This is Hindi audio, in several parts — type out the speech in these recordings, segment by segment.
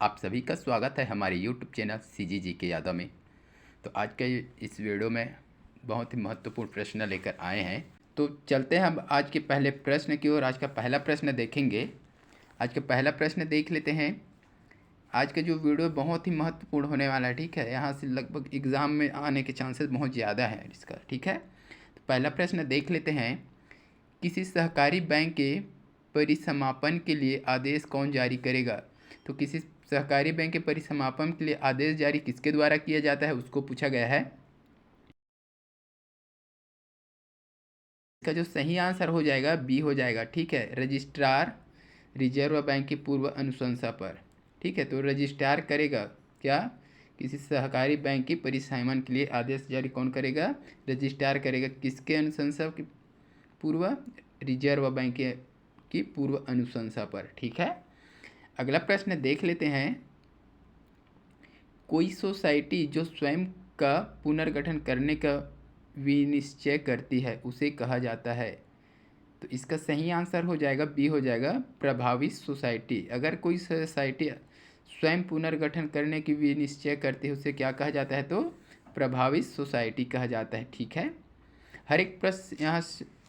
आप सभी का स्वागत है हमारे YouTube चैनल CGG के यादव में। तो आज के इस वीडियो में बहुत ही महत्वपूर्ण प्रश्न लेकर आए हैं। तो चलते हैं हम आज के पहले प्रश्न की ओर। आज का पहला प्रश्न देखेंगे। आज का पहला प्रश्न देख लेते हैं। आज का जो वीडियो बहुत ही महत्वपूर्ण होने वाला है, ठीक है। यहाँ से लगभग एग्ज़ाम में आने के चांसेस बहुत ज़्यादा है इसका, ठीक है। तो पहला प्रश्न देख लेते हैं। किसी सहकारी बैंक के परिसमापन के लिए आदेश कौन जारी करेगा? तो किसी सहकारी बैंक के परिसमापन के लिए आदेश जारी किसके द्वारा किया जाता है, उसको पूछा गया है। इसका जो सही आंसर हो जाएगा बी हो जाएगा, ठीक है। रजिस्ट्रार रिजर्व बैंक की पूर्व अनुशंसा पर, ठीक है। तो रजिस्ट्रार करेगा क्या? किसी सहकारी बैंक की परिसमापन के लिए आदेश जारी कौन करेगा? रजिस्ट्रार करेगा। किसके अनुशंसा की? पूर्व रिजर्व बैंक की पूर्व अनुशंसा पर, ठीक है। अगला प्रश्न देख लेते हैं। कोई सोसाइटी जो स्वयं का पुनर्गठन करने का विनिश्चय करती है उसे कहा जाता है। तो इसका सही आंसर हो जाएगा बी हो जाएगा, प्रभावित सोसाइटी। अगर कोई सोसाइटी स्वयं पुनर्गठन करने की विनिश्चय करती है उसे क्या कहा जाता है? तो प्रभावित सोसाइटी कहा जाता है, ठीक है। हर एक प्रश्न यहाँ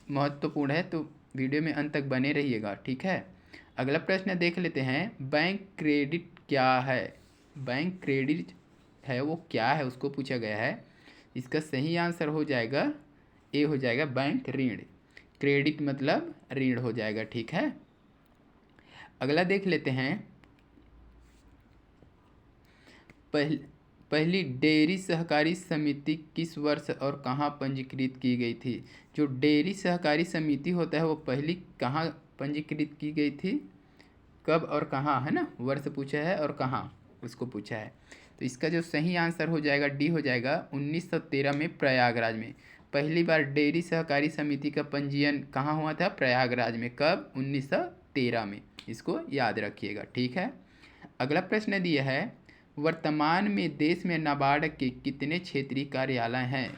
महत्वपूर्ण है, तो वीडियो में अंत तक बने रहिएगा, ठीक है। अगला प्रश्न देख लेते हैं। बैंक क्रेडिट क्या है? बैंक क्रेडिट है वो क्या है, उसको पूछा गया है। इसका सही आंसर हो जाएगा ए हो जाएगा, बैंक ऋण। क्रेडिट मतलब ऋण हो जाएगा, ठीक है। अगला देख लेते हैं। पहली डेयरी सहकारी समिति किस वर्ष और कहाँ पंजीकृत की गई थी? जो डेयरी सहकारी समिति होता है वो पहली कहाँ पंजीकृत की गई थी, कब और कहाँ, है ना। वर्ष पूछा है और कहाँ उसको पूछा है। तो इसका जो सही आंसर हो जाएगा डी हो जाएगा, 1913 में प्रयागराज में पहली बार डेयरी सहकारी समिति का पंजीयन कहाँ हुआ था? प्रयागराज में। कब? 1913 में। इसको याद रखिएगा, ठीक है। अगला प्रश्न दिया है। वर्तमान में देश में नाबार्ड के कितने क्षेत्रीय कार्यालय हैं?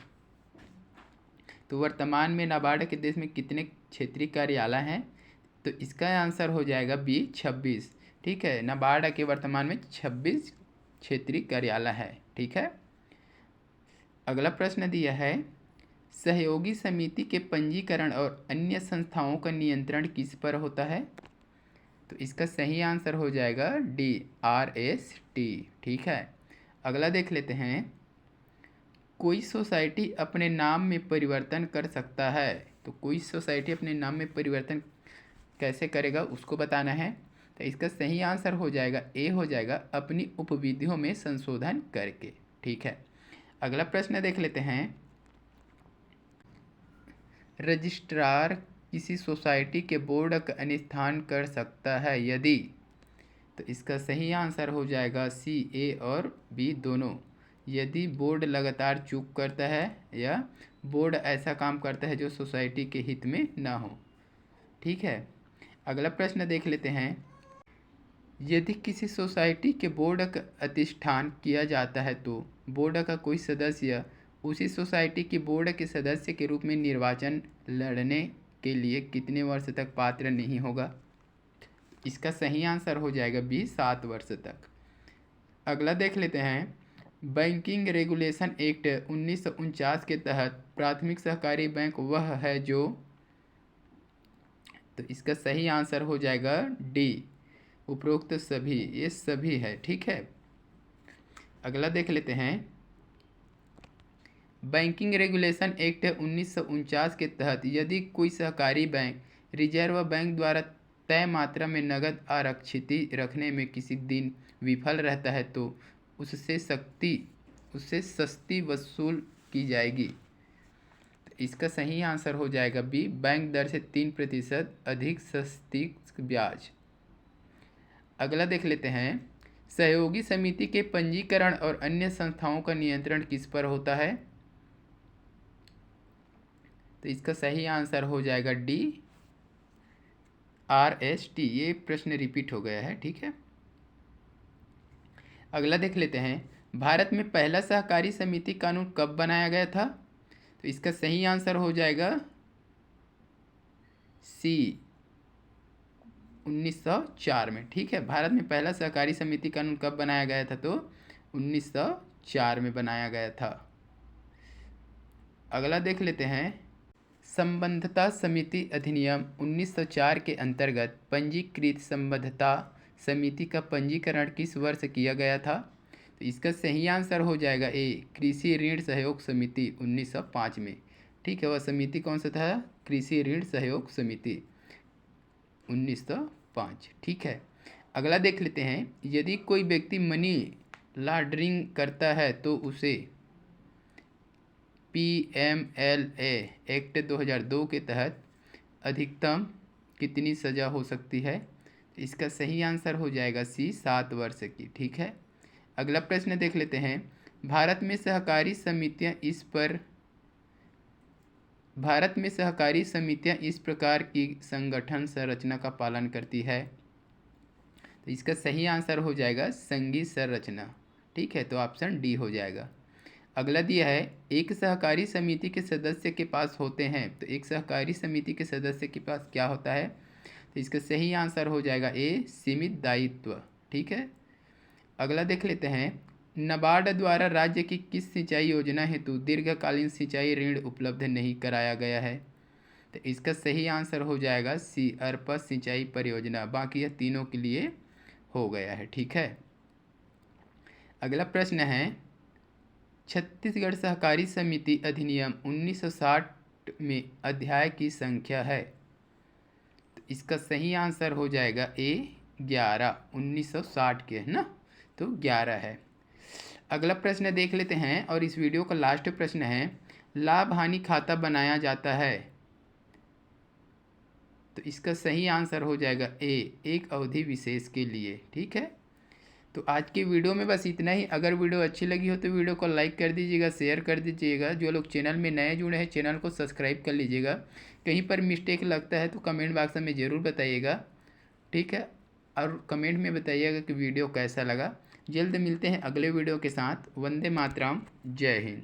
तो वर्तमान में नाबार्ड के देश में कितने क्षेत्रीय कार्यालय हैं? तो इसका आंसर हो जाएगा बी, 26, ठीक है। नाबार्ड के वर्तमान में 26 क्षेत्रीय कार्यालय है, ठीक है। अगला प्रश्न दिया है। सहयोगी समिति के पंजीकरण और अन्य संस्थाओं का नियंत्रण किस पर होता है? तो इसका सही आंसर हो जाएगा डी, RST, ठीक है। अगला देख लेते हैं। कोई सोसाइटी अपने नाम में परिवर्तन कर सकता है। तो कोई सोसाइटी अपने नाम में परिवर्तन कैसे करेगा उसको बताना है। तो इसका सही आंसर हो जाएगा ए हो जाएगा, अपनी उपविधियों में संशोधन करके, ठीक है। अगला प्रश्न देख लेते हैं। रजिस्ट्रार किसी सोसाइटी के बोर्ड का अनिस्थान कर सकता है यदि? तो इसका सही आंसर हो जाएगा सी, ए और बी दोनों। यदि बोर्ड लगातार चूक करता है या बोर्ड ऐसा काम करता है जो सोसाइटी के हित में ना हो, ठीक है। अगला प्रश्न देख लेते हैं। यदि किसी सोसाइटी के बोर्ड का अधिष्ठान किया जाता है तो बोर्ड का कोई सदस्य उसी सोसाइटी की बोर्ड के सदस्य के रूप में निर्वाचन लड़ने के लिए कितने वर्ष तक पात्र नहीं होगा? इसका सही आंसर हो जाएगा बी, 7 वर्ष तक। अगला देख लेते हैं। बैंकिंग रेगुलेशन एक्ट 1949 के तहत प्राथमिक सहकारी बैंक वह है जो? तो इसका सही आंसर हो जाएगा डी, उपरोक्त सभी। ये सभी है, ठीक है। अगला देख लेते हैं। बैंकिंग रेगुलेशन एक्ट 1949 के तहत यदि कोई सहकारी बैंक रिजर्व बैंक द्वारा तय मात्रा में नकद आरक्षित रखने में किसी दिन विफल रहता है तो उससे सस्ती वसूल की जाएगी। इसका सही आंसर हो जाएगा बी, बैंक दर से 3% अधिक सस्ती ब्याज। अगला देख लेते हैं। सहयोगी समिति के पंजीकरण और अन्य संस्थाओं का नियंत्रण किस पर होता है? तो इसका सही आंसर हो जाएगा डी, RST। ये प्रश्न रिपीट हो गया है, ठीक है। अगला देख लेते हैं। भारत में पहला सहकारी समिति कानून कब बनाया गया था? तो इसका सही आंसर हो जाएगा सी, 1904 में। ठीक है, भारत में पहला सहकारी समिति कानून कब बनाया गया था? तो 1904 में बनाया गया था। अगला देख लेते हैं, संबद्धता समिति अधिनियम 1904 के अंतर्गत पंजीकृत संबद्धता समिति का पंजीकरण किस वर्ष किया गया था? तो इसका सही आंसर हो जाएगा ए, कृषि ऋण सहयोग समिति 1905 में। ठीक है, वह समिति कौन सा था? कृषि ऋण सहयोग समिति 1905। ठीक है, अगला देख लेते हैं, यदि कोई व्यक्ति मनी लॉन्ड्रिंग करता है तो उसे PMLA एक्ट 2002 के तहत अधिकतम कितनी सज़ा हो सकती है? इसका सही आंसर हो जाएगा सी, 7 वर्ष की। ठीक है, अगला प्रश्न देख लेते हैं, भारत में सहकारी समितियां इस प्रकार की संगठन संरचना का पालन करती है। तो इसका सही आंसर हो जाएगा संघीय संरचना। ठीक है, तो ऑप्शन डी हो जाएगा। अगला दिया है, एक सहकारी समिति के सदस्य के पास होते हैं। तो एक सहकारी समिति के सदस्य के पास क्या होता है? तो इसका सही आंसर हो जाएगा ए, सीमित दायित्व। ठीक है, अगला देख लेते हैं, नाबार्ड द्वारा राज्य की किस सिंचाई योजना हेतु दीर्घकालीन सिंचाई ऋण उपलब्ध नहीं कराया गया है? तो इसका सही आंसर हो जाएगा सी, अर्पा सिंचाई परियोजना। बाकी यह तीनों के लिए हो गया है। ठीक है, अगला प्रश्न है, छत्तीसगढ़ सहकारी समिति अधिनियम 1960 में अध्याय की संख्या है? तो इसका सही आंसर हो जाएगा ए, 11। 1960 के है ना, तो 11 है। अगला प्रश्न देख लेते हैं, और इस वीडियो का लास्ट प्रश्न है, लाभ हानि खाता बनाया जाता है? तो इसका सही आंसर हो जाएगा ए, एक अवधि विशेष के लिए। ठीक है, तो आज की वीडियो में बस इतना ही। अगर वीडियो अच्छी लगी हो तो वीडियो को लाइक कर दीजिएगा, शेयर कर दीजिएगा। जो लोग चैनल में नए जुड़े हैं चैनल को सब्सक्राइब कर लीजिएगा। कहीं पर मिस्टेक लगता है तो कमेंट बॉक्स में ज़रूर बताइएगा। ठीक है, और कमेंट में बताइएगा कि वीडियो कैसा लगा। जल्द मिलते हैं अगले वीडियो के साथ। वंदे मातरम, जय हिंद।